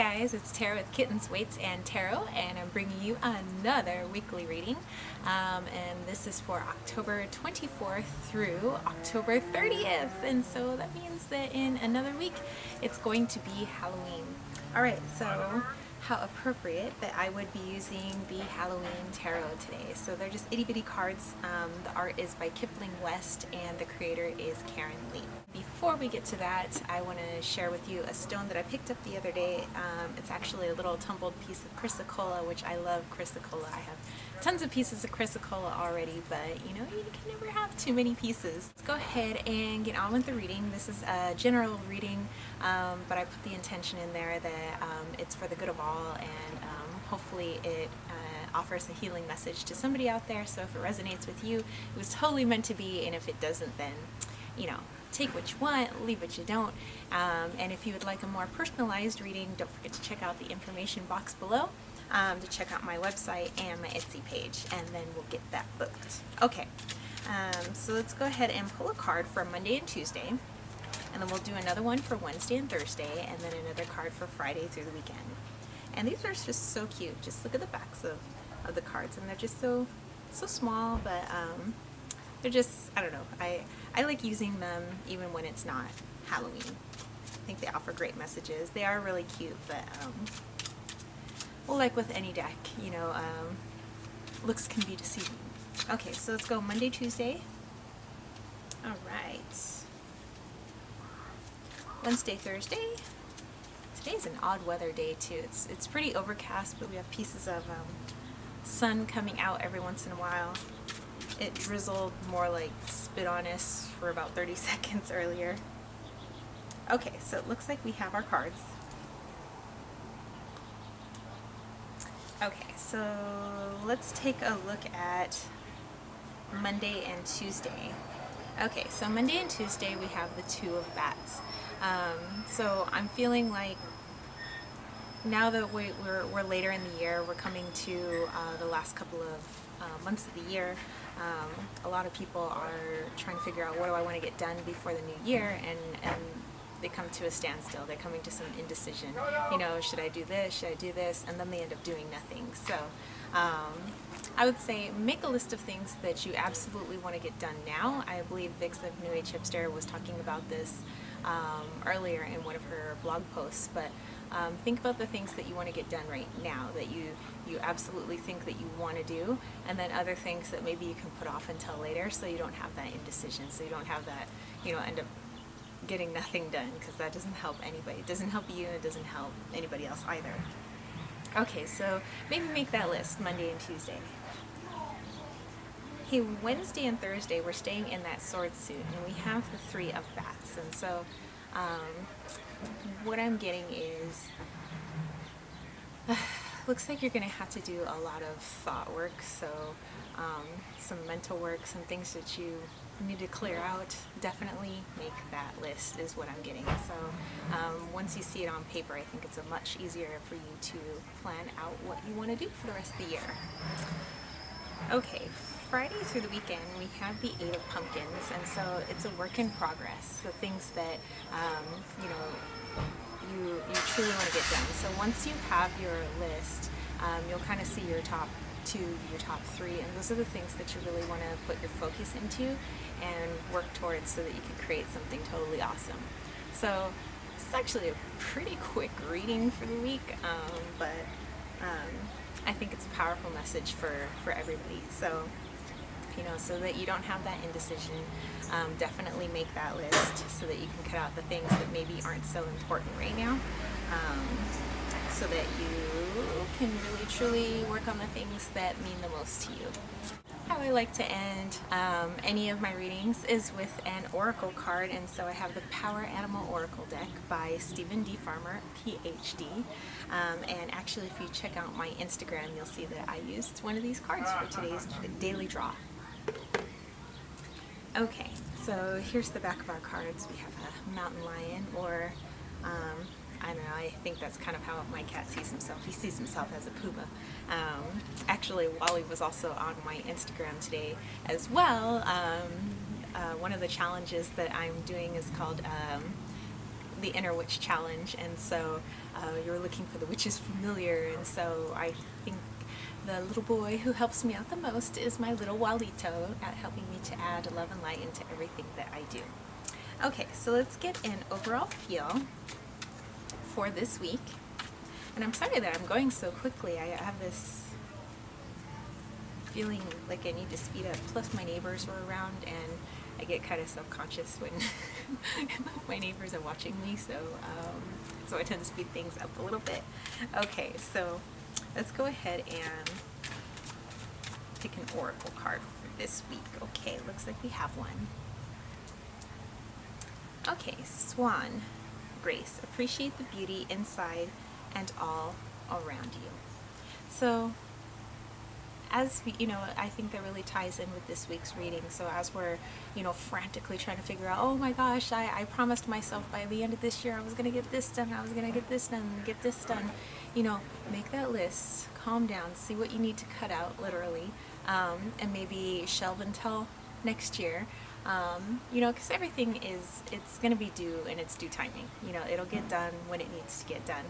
guys, it's Tara with Kittens, Weights, and Tarot, and I'm bringing you another weekly reading. And this is for October 24th through October 30th. And so that means that in another week, it's going to be Halloween. Alright, so how appropriate that I would be using the Halloween Tarot today. So they're just itty bitty cards. The art is by Kipling West and the creator is Karen Lee. Before we get to that, I want to share with you a stone that I picked up the other day. It's actually a little tumbled piece of chrysocolla, which I love chrysocolla. I have tons of pieces of chrysocolla already, but you know, you can never have too many pieces. Let's go ahead and get on with the reading. This is a general reading, but I put the intention in there that it's for the good of all, and hopefully it offers a healing message to somebody out there. So if it resonates with you, it was totally meant to be, and if it doesn't, then you know, take what you want, leave what you don't. And if you would like a more personalized reading, don't forget to check out the information box below to check out my website and my Etsy page, and then we'll get that booked. Okay, so let's go ahead and pull a card for Monday and Tuesday, and then we'll do another one for Wednesday and Thursday, and then another card for Friday through the weekend. And these are just so cute. Just look at the backs of the cards, and they're just so small, but they're just, I don't know, I like using them even when it's not Halloween. I think they offer great messages. They are really cute, but well, like with any deck, you know, looks can be deceiving. Okay, so let's go Monday, Tuesday. All right. Wednesday, Thursday. Today's an odd weather day too. It's pretty overcast, but we have pieces of sun coming out every once in a while. It drizzled more like spit on us for about 30 seconds earlier. Okay, so it looks like we have our cards. Okay, so let's take a look at Monday and Tuesday. Okay, so Monday and Tuesday we have the Two of Bats. So I'm feeling like now that we're later in the year, we're coming to the last couple of months of the year. A lot of people are trying to figure out what do I want to get done before the new year, and they come to a standstill. They're coming to some indecision. You know, should I do this? Should I do this? And then they end up doing nothing. So I would say make a list of things that you absolutely want to get done now. I believe Vix of New Age Hipster was talking about this earlier in one of her blog posts, but think about the things that you want to get done right now, that you absolutely think that you want to do, and then other things that maybe you can put off until later, so you don't have that indecision, so you don't have that, you know, end up getting nothing done, because that doesn't help anybody. It doesn't help you, and it doesn't help anybody else either. Okay, so maybe make that list Monday and Tuesday. Hey, Wednesday and Thursday, we're staying in that sword suit, and we have the Three of Bats. And so what I'm getting is, looks like you're going to have to do a lot of thought work, so some mental work, some things that you need to clear out. Definitely make that list is what I'm getting. So once you see it on paper, I think it's a much easier for you to plan out what you want to do for the rest of the year. Okay, Friday through the weekend we have the Eight of Pumpkins, and so it's a work in progress. The things that you know you truly want to get done. So once you have your list, you'll kind of see your top 2, your top 3, and those are the things that you really want to put your focus into and work towards, so that you can create something totally awesome. So it's actually a pretty quick reading for the week, but I think it's a powerful message for everybody. So, you know, so that you don't have that indecision, definitely make that list so that you can cut out the things that maybe aren't so important right now, so that you can really truly work on the things that mean the most to you. How I like to end any of my readings is with an oracle card, and so I have the Power Animal Oracle deck by Stephen D. Farmer, PhD. And actually, if you check out my Instagram, you'll see that I used one of these cards for today's daily draw. Okay, so here's the back of our cards. We have a mountain lion, or I don't know, I think that's kind of how my cat sees himself. He sees himself as a puma. Actually, Wally was also on my Instagram today as well. One of the challenges that I'm doing is called the Inner Witch Challenge, and so you were looking for the witch's familiar, and so I think the little boy who helps me out the most is my little Walito at helping me to add love and light into everything that I do. Okay, so let's get an overall feel for this week. And I'm sorry that I'm going so quickly. I have this feeling like I need to speed up. Plus my neighbors were around and I get kind of self-conscious when my neighbors are watching me, so I tend to speed things up a little bit. Okay, so let's go ahead and pick an oracle card for this week. Okay, looks like we have one. Okay, Swan, Grace, appreciate the beauty inside and all around you. So as we, I think that really ties in with this week's reading. So as we're, frantically trying to figure out, oh my gosh, I promised myself by the end of this year I was going to get this done, I was going to get this done, get this done. Make that list, calm down, see what you need to cut out, literally, and maybe shelve until next year. Because everything it's going to be due in its due timing. It'll get done when it needs to get done.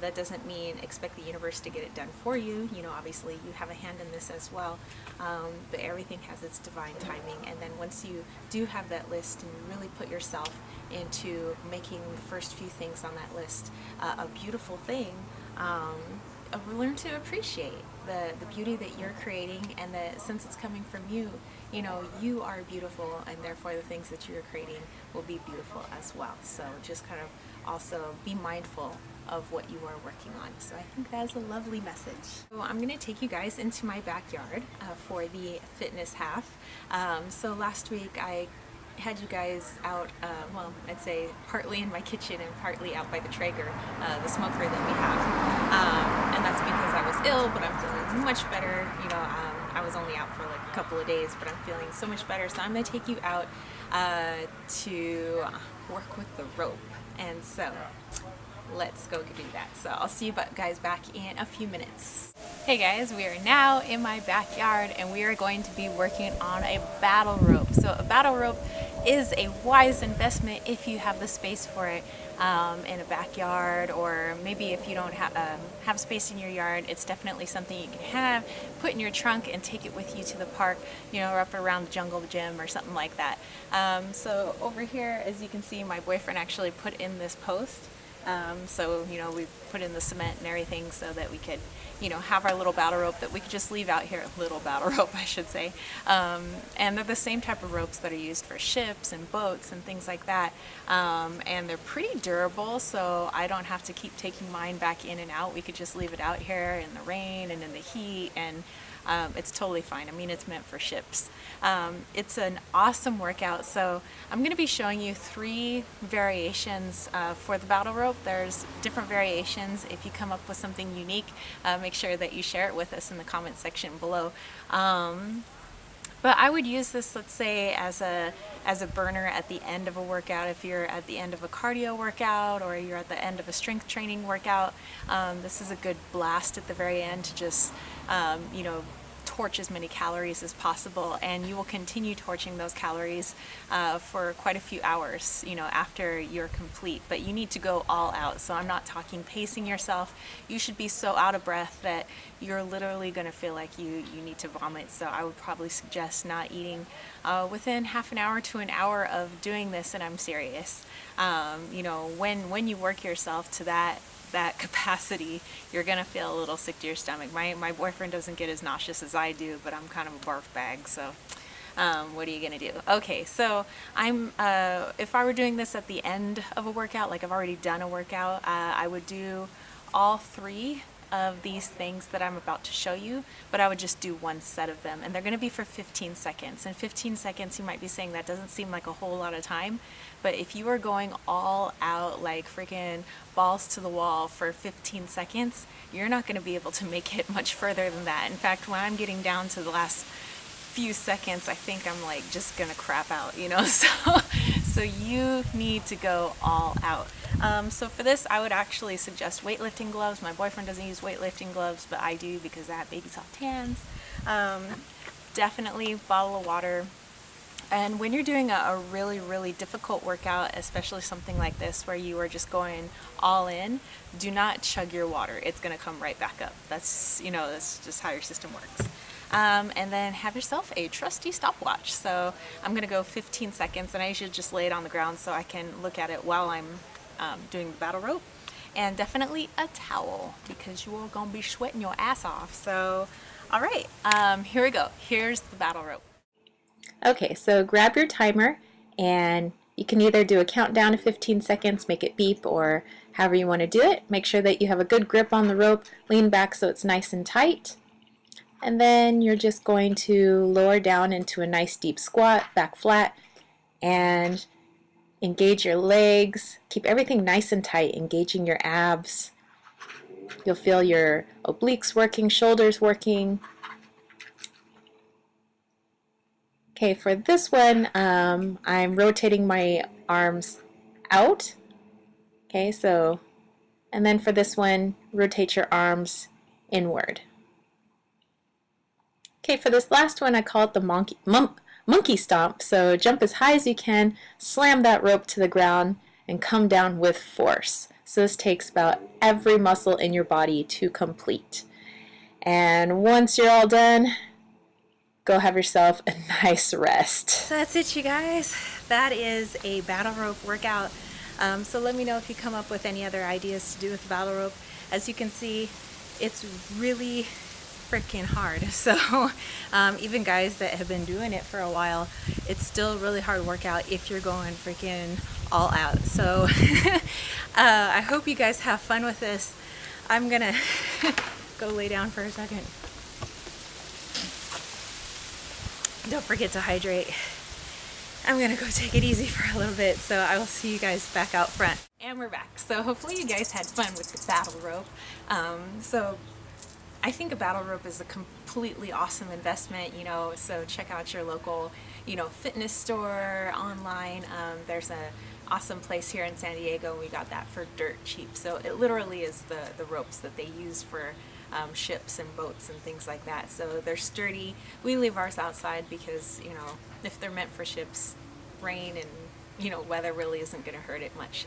That doesn't mean expect the universe to get it done for you. Obviously you have a hand in this as well, but everything has its divine timing. And then once you do have that list and you really put yourself into making the first few things on that list a beautiful thing, learn to appreciate the beauty that you're creating, and that since it's coming from you, you are beautiful, and therefore the things that you're creating will be beautiful as well. So just kind of also be mindful of what you are working on. So I think that's a lovely message. So I'm going to take you guys into my backyard for the fitness half. So last week I had you guys out, I'd say partly in my kitchen and partly out by the Traeger, the smoker that we have. And that's because I was ill, but I'm feeling much better. I was only out for like a couple of days, but I'm feeling so much better. So I'm going to take you out to work with the rope. And so let's go do that. So I'll see you guys back in a few minutes. Hey guys, we are now in my backyard and we are going to be working on a battle rope. So a battle rope is a wise investment if you have the space for it in a backyard, or maybe if you don't have space in your yard, it's definitely something you can put in your trunk and take it with you to the park, or up around the jungle gym or something like that. So over here, as you can see, my boyfriend actually put in this post. So we put in the cement and everything so that we could have our little battle rope that we could just leave out here. Little battle rope, I should say. And they're the same type of ropes that are used for ships and boats and things like that. And they're pretty durable, so I don't have to keep taking mine back in and out. We could just leave it out here in the rain and in the heat, and it's totally fine. I mean, it's meant for ships. It's an awesome workout. So I'm going to be showing you 3 variations for the battle rope. There's different variations. If you come up with something unique, make sure that you share it with us in the comment section below. But I would use this, let's say, as a burner at the end of a workout. If you're at the end of a cardio workout or you're at the end of a strength training workout, this is a good blast at the very end to just, torch as many calories as possible, and you will continue torching those calories for quite a few hours, after you're complete. But you need to go all out. So I'm not talking pacing yourself. You should be so out of breath that you're literally going to feel like you need to vomit. So I would probably suggest not eating within half an hour to an hour of doing this, and I'm serious. When you work yourself to that capacity, you're gonna feel a little sick to your stomach. My boyfriend doesn't get as nauseous as I do, but I'm kind of a barf bag, so what are you gonna do? Okay, so if I were doing this at the end of a workout, like I've already done a workout, I would do all 3 of these things that I'm about to show you, but I would just do 1 set of them, and they're going to be for 15 seconds. And 15 seconds, you might be saying that doesn't seem like a whole lot of time, but if you are going all out, like freaking balls to the wall for 15 seconds, you're not going to be able to make it much further than that. In fact, when I'm getting down to the last few seconds, I think I'm like just gonna crap out, so you need to go all out. So for this, I would actually suggest weightlifting gloves. My boyfriend doesn't use weightlifting gloves, but I do because I have baby soft hands. Definitely bottle of water, And when you're doing a really, really difficult workout, especially something like this where you are just going all in, do not chug your water. It's going to come right back up. That's, you know, that's just how your system works. And then have yourself a trusty stopwatch. So I'm going to go 15 seconds, and I usually just lay it on the ground so I can look at it while I'm doing the battle rope. And definitely a towel, because you are going to be sweating your ass off. So, all right, here we go. Here's the battle rope. Okay, so grab your timer, and you can either do a countdown of 15 seconds, make it beep, or however you want to do it. Make sure that you have a good grip on the rope, lean back so it's nice and tight. And then you're just going to lower down into a nice deep squat, back flat, and engage your legs. Keep everything nice and tight, engaging your abs. You'll feel your obliques working, shoulders working. Okay, for this one, I'm rotating my arms out. Okay, so, and then for this one, rotate your arms inward. Okay, for this last one, I call it the monkey stomp. So jump as high as you can, slam that rope to the ground, and come down with force. So this takes about every muscle in your body to complete. And once you're all done, go have yourself a nice rest. So that's it, you guys. That is a battle rope workout. So let me know if you come up with any other ideas to do with the battle rope. As you can see, it's really freaking hard. So even guys that have been doing it for a while, it's still a really hard workout if you're going freaking all out. So I hope you guys have fun with this. I'm gonna go lay down for a second. Don't forget to hydrate. I'm gonna go take it easy for a little bit, so I will see you guys back out front. And we're back. So hopefully you guys had fun with the battle rope. So I think a battle rope is a completely awesome investment, you know, so check out your local, you know, fitness store online. There's an awesome place here in San Diego, and we got that for dirt cheap. So it literally is the ropes that they use for ships and boats and things like that. So they're sturdy. We leave ours outside because, you know, if they're meant for ships, rain and, you know, weather really isn't going to hurt it much.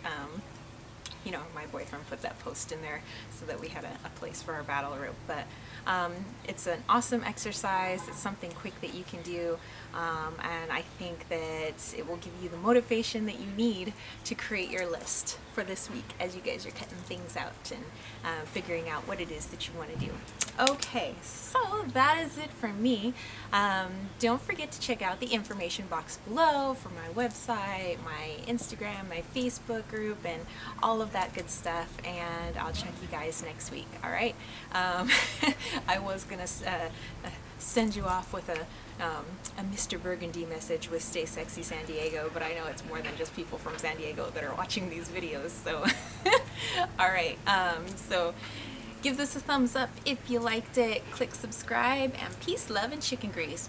You know, my boyfriend put that post in there so that we had a place for our battle rope. But it's an awesome exercise. It's something quick that you can do, and I think that it will give you the motivation that you need to create your list for this week as you guys are cutting things out and figuring out what it is that you want to do. Okay, so that is it for me. Don't forget to check out the information box below for my website, my Instagram, my Facebook group, and all of that good stuff, and I'll check you guys next week. All right. I was gonna send you off with a Mr. Burgundy message with Stay Sexy San Diego, but I know it's more than just people from San Diego that are watching these videos. So all right, so give this a thumbs up if you liked it, click subscribe, and peace, love, and chicken grease.